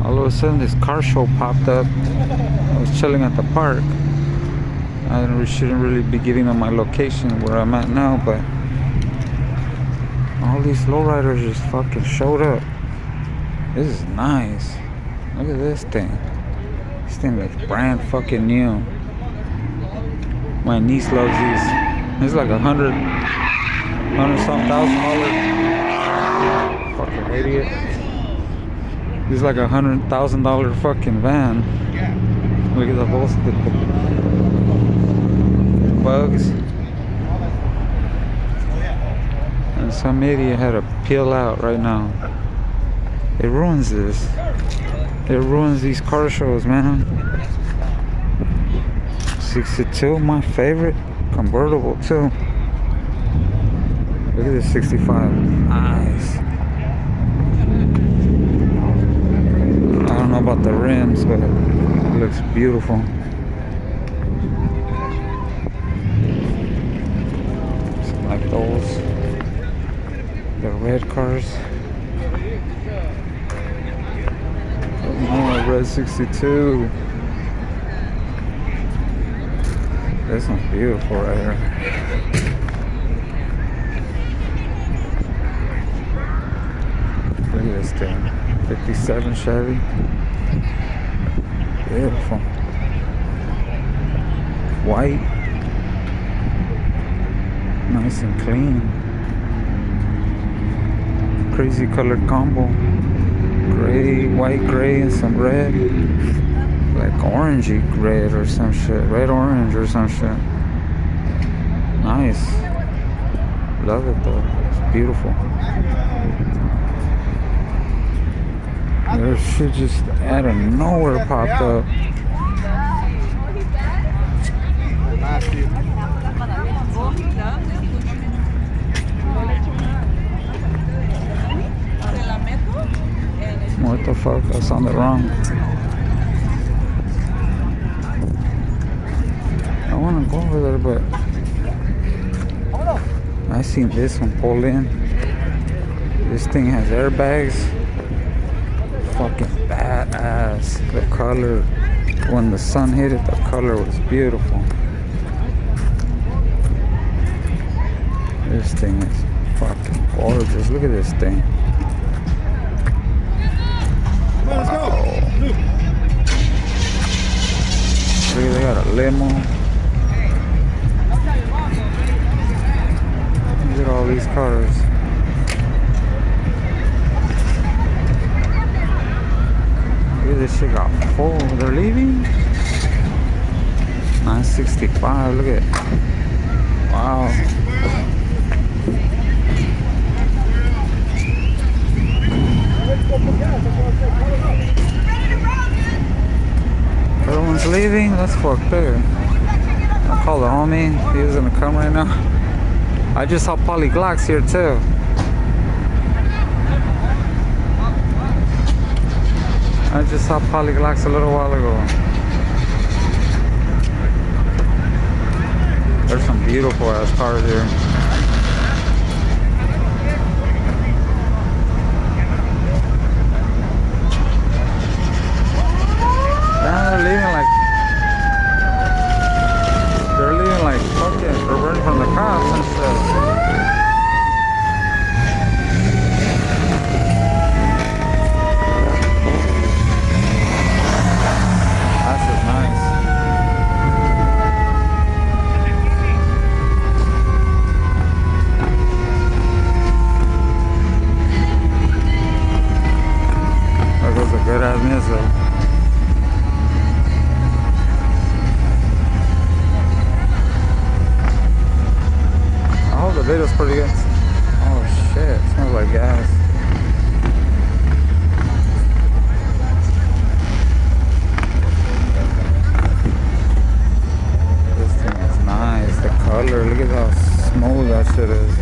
All of a sudden, this car show popped up. I was chilling at the park. I shouldn't really be giving them my location where I'm at now, but all these lowriders just fucking showed up. This is nice. Look at this thing. This thing looks brand fucking new. My niece loves these. It's like $100 some $1,000. Fucking idiot. This is like $100,000 fucking van. Look at the holes, the bugs. And some idiot had to peel out right now. It ruins this. It ruins these car shows, man. 62, my favorite. Convertible too. Look at this 65. Nice. I don't know about the rims, but it looks beautiful. Like those. The red cars. More red 62. This one's beautiful right here. Look at this thing. 57 Chevy. Beautiful. White. Nice and clean. Crazy color combo. Gray, white, gray, and some red. Like orangey red or some shit. Red orange or some shit. Nice. Love it though. It's beautiful. Their shit just out of nowhere popped up. What the fuck? I sounded wrong. I want to go over there, but I seen this one pull in. This thing has airbags. Fucking badass. The color, when the sun hit it, the color was beautiful. This thing is fucking gorgeous. Look at this thing. Let's go. Look, they got a limo. Look at all these cars. Look at this shit got full. They're leaving? 965. Look at it. Wow. Everyone's leaving? That's fucked up. I'll call the homie. He was gonna come right now. I just saw Polyglox here too. I just saw Polyglox a little while ago. There's some beautiful ass cars here. They're leaving like fucking, they're running from the cops and stuff. That's just nice. That goes a good ass missile. The video's pretty good. Oh shit, it smells like gas. This thing is nice. The color, look at how smooth that shit is.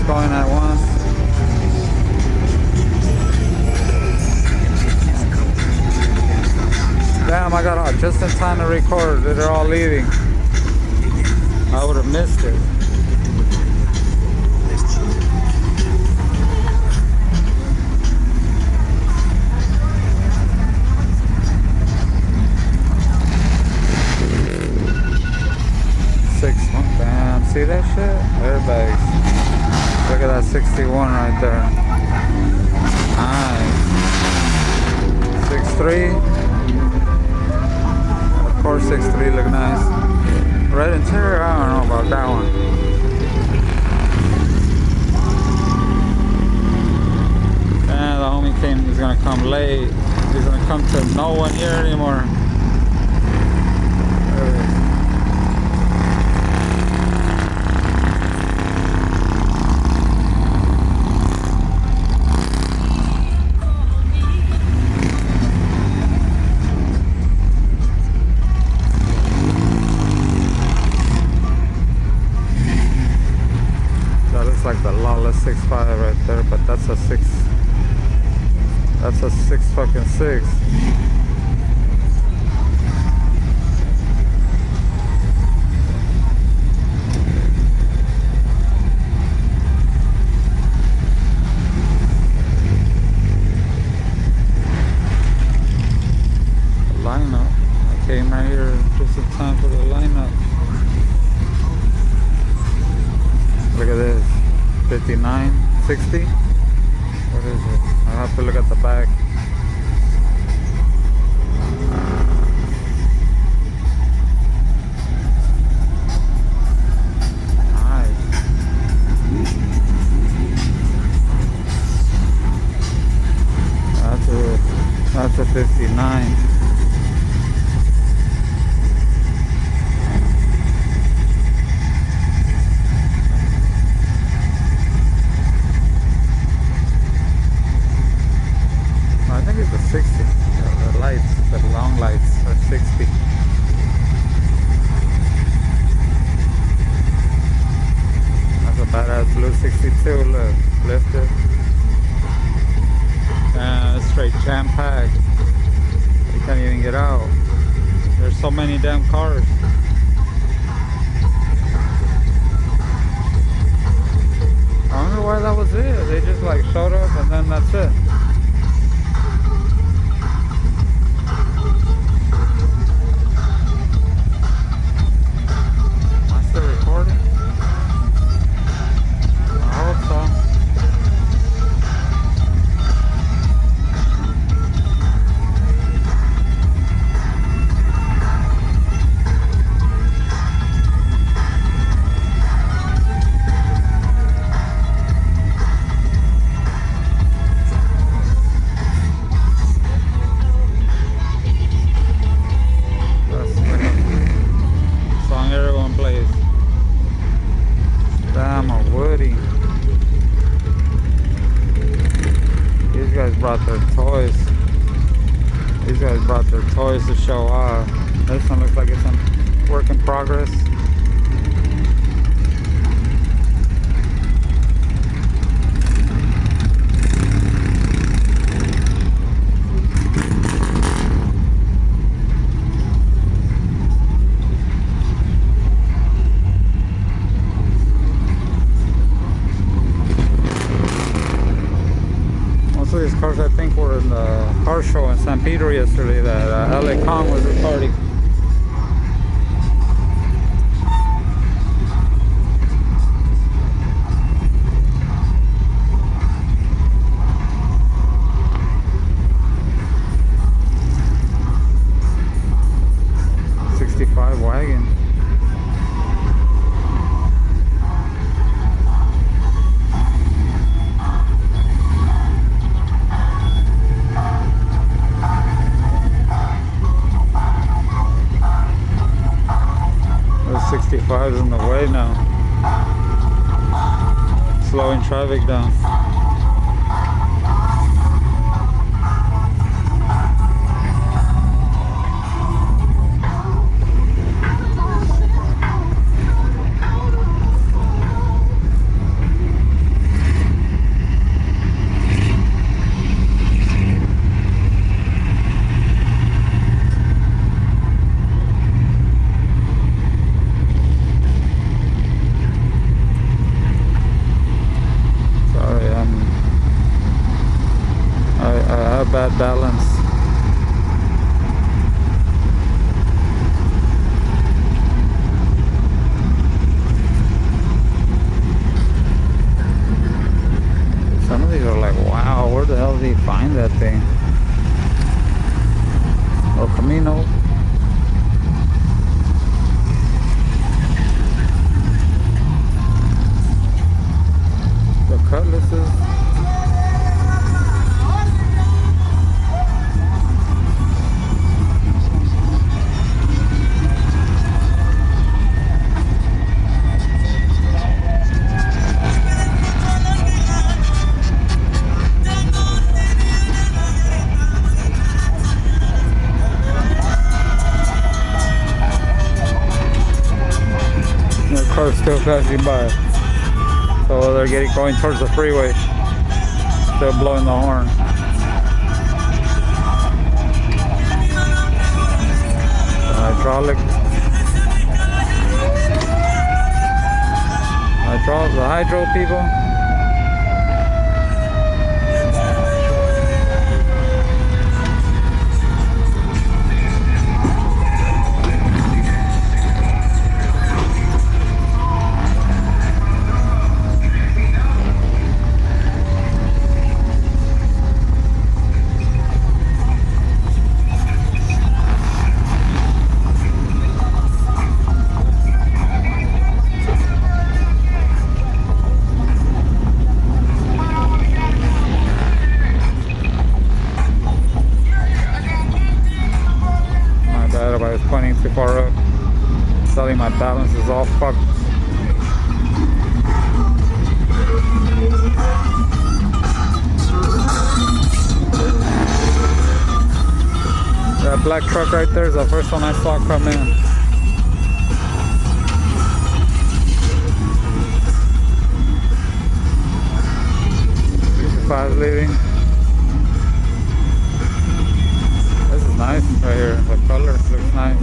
going at once. Damn, I got out just in time to record. They're all leaving. I would have missed it. Damn, see that shit? Airbags. Look at that 61 right there. Nice. 6.3. Of course 6.3 look nice. Red interior, I don't know about that one. And the homie he's gonna come late. He's gonna come to no one here anymore. There it is. Like the Lawless 6.5 right there, but that's a 6. That's a 6 fucking 6. The lineup. I came right here just in time for the lineup. Look at this. 59, 60. What is it? I have to look at the back. Nice. That's a 59. I think it's a 60. The lights, the long lights are 60. That's a badass blue 62. Look, lifted. Straight jam packed. You can't even get out. There's so many damn cars. I wonder why that was it. They just like showed up and then that's it. Brought their toys. These guys brought their toys to show off. This one looks like it's a work in progress. These cars I think were in the car show in San Pedro yesterday that LA Kong was recording. '65 wagon. '65 is in the way now, slowing traffic down. cars still passing by. So they're going towards the freeway. Still blowing the horn. Hydraulic. The hydro people. I was pointing too far up. Suddenly my balance is all fucked. That black truck right there is the first one I saw come in. If I was leaving. This is nice right here. The color looks nice.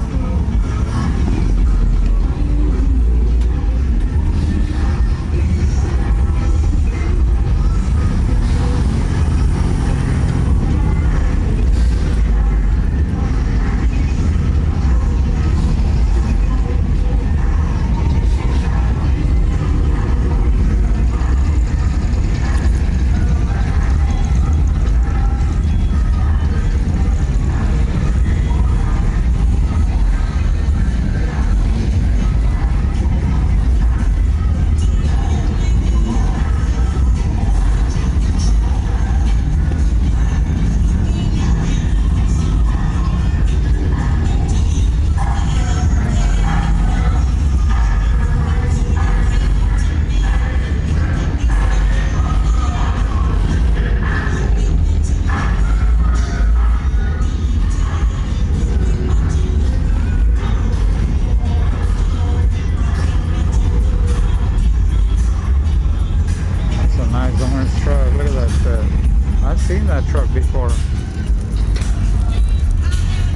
I've seen that truck before.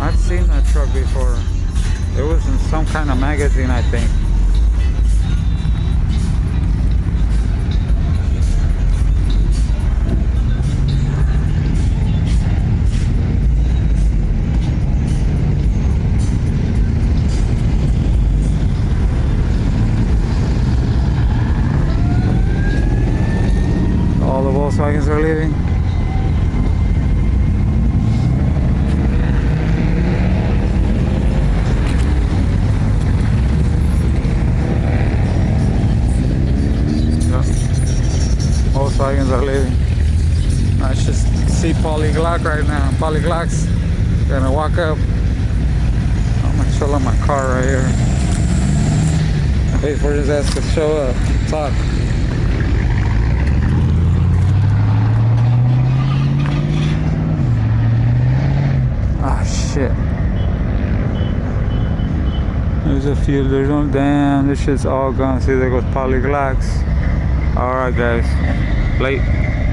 I've seen that truck before. It was in some kind of magazine, I think. All the Volkswagens are leaving. Volkswagens are leaving. I just see Polyglot right now. Polyglot's gonna walk up. I'm gonna chill on my car right here. Wait for his ass to show up. Talk. Ah, shit. There's a few. There's no damn. This shit's all gone. See, there goes Polyglots. Alright, guys. Late.